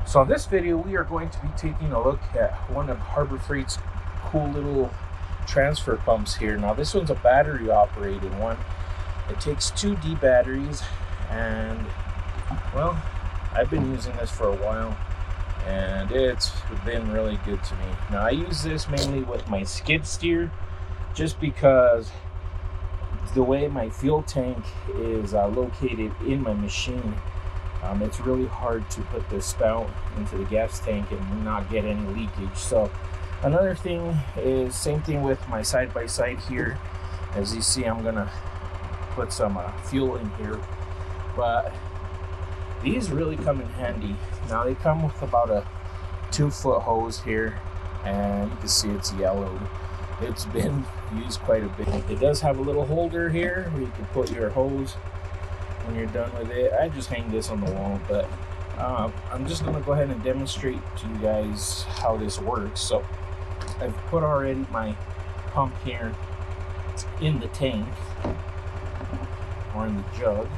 So in this video, we are going to be taking a look at one of Harbor Freight's cool little transfer pumps here. Now this one's a battery operated one. It takes 2D batteries, and well, I've been using this for a while and it's been really good to me. Now I use this mainly with my skid steer just because the way my fuel tank is located in my machine. It's really hard to put the spout into the gas tank and not get any leakage. So another thing is, same thing with my side-by-side here. As you see, I'm gonna put some fuel in here, but these really come in handy. Now they come with about a 2-foot hose here, and you can see it's yellowed. It's been used quite a bit. It does have a little holder here where you can put your hose when you're done with it. I just hang this on the wall, but I'm just gonna go ahead and demonstrate to you guys how this works. So I've put already my pump here in the tank or in the jug,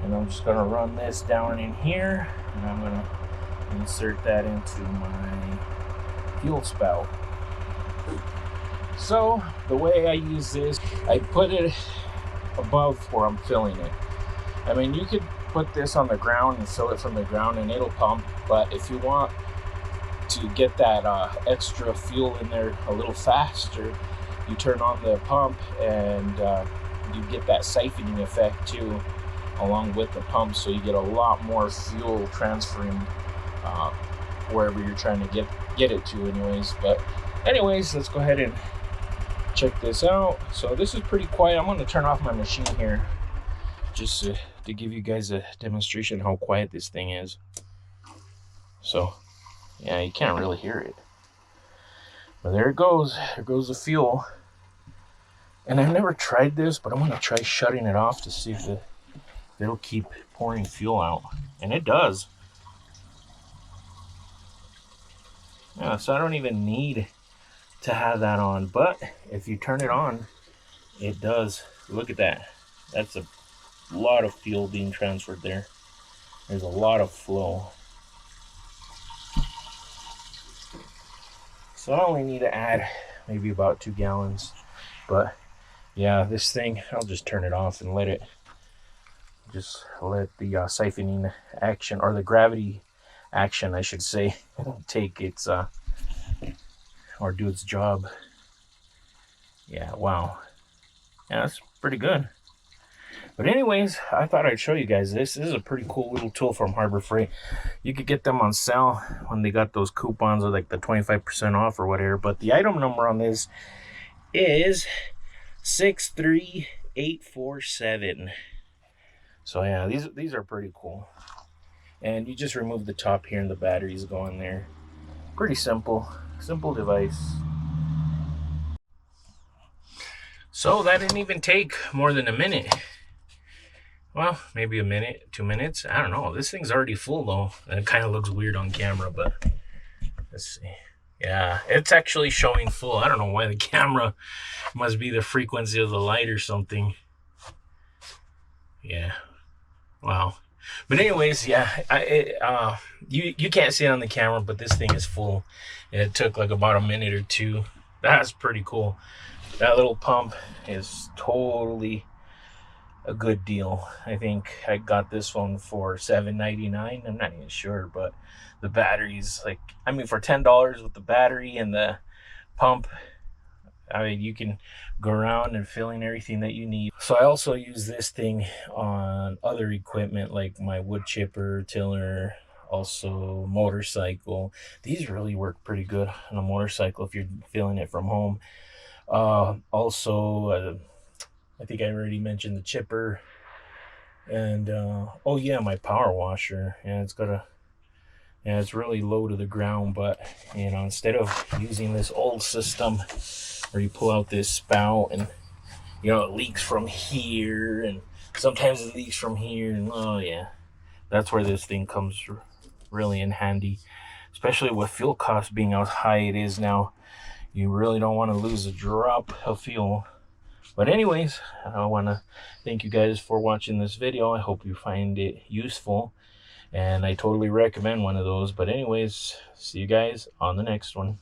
and I'm just gonna run this down in here, and I'm gonna insert that into my fuel spout. So the way I use this, I put it above where I'm filling it. I mean, you could put this on the ground and fill it from the ground and it'll pump, but if you want to get that extra fuel in there a little faster, you turn on the pump and you get that siphoning effect too along with the pump, so you get a lot more fuel transferring wherever you're trying to get it to anyways. But anyways, let's go ahead and check this out. So this is pretty quiet. I'm going to turn off my machine here just to give you guys a demonstration how quiet this thing is. So yeah, you can't really hear it, but there it goes. There goes the fuel. And I've never tried this, but I'm going to try shutting it off to see if it'll keep pouring fuel out, and it does. Yeah, so I don't even need to have that on, but if you turn it on, it does. Look at that. That's a lot of fuel being transferred there. There's a lot of flow. So I only need to add maybe about 2 gallons, but yeah, this thing, I'll just turn it off and let the siphoning action, or the gravity action I should say, take its or do its job. Yeah, wow. Yeah, that's pretty good. But anyways, I thought I'd show you guys this. This is a pretty cool little tool from Harbor Freight. You could get them on sale when they got those coupons of like the 25% off or whatever. But the item number on this is 63847. So yeah, these are pretty cool. And you just remove the top here and the batteries go in there. Pretty simple device. So that didn't even take more than a minute. Well, maybe a minute, 2 minutes. I don't know. This thing's already full though. And it kind of looks weird on camera, but let's see. Yeah, it's actually showing full. I don't know why the camera, must be the frequency of the light or something. Yeah. Wow. But anyways, yeah, you can't see it on the camera, but this thing is full. It took like about a minute or two. That's pretty cool. That little pump is totally a good deal. I think I got this one for $7.99. I'm not even sure, but the batteries, like, I mean, for $10 with the battery and the pump, I mean, you can go around and fill in everything that you need. So I also use this thing on other equipment like my wood chipper, tiller, also motorcycle. These really work pretty good on a motorcycle if you're filling it from home. Also, I think I already mentioned the chipper, and oh yeah, my power washer. Yeah, it's really low to the ground, but you know, instead of using this old system where you pull out this spout and you know it leaks from here and sometimes it leaks from here, and oh yeah, that's where this thing comes really in handy, especially with fuel costs being how high it is now. You really don't want to lose a drop of fuel. But anyways, I want to thank you guys for watching this video. I hope you find it useful. and I totally recommend one of those. But anyways, see you guys on the next one.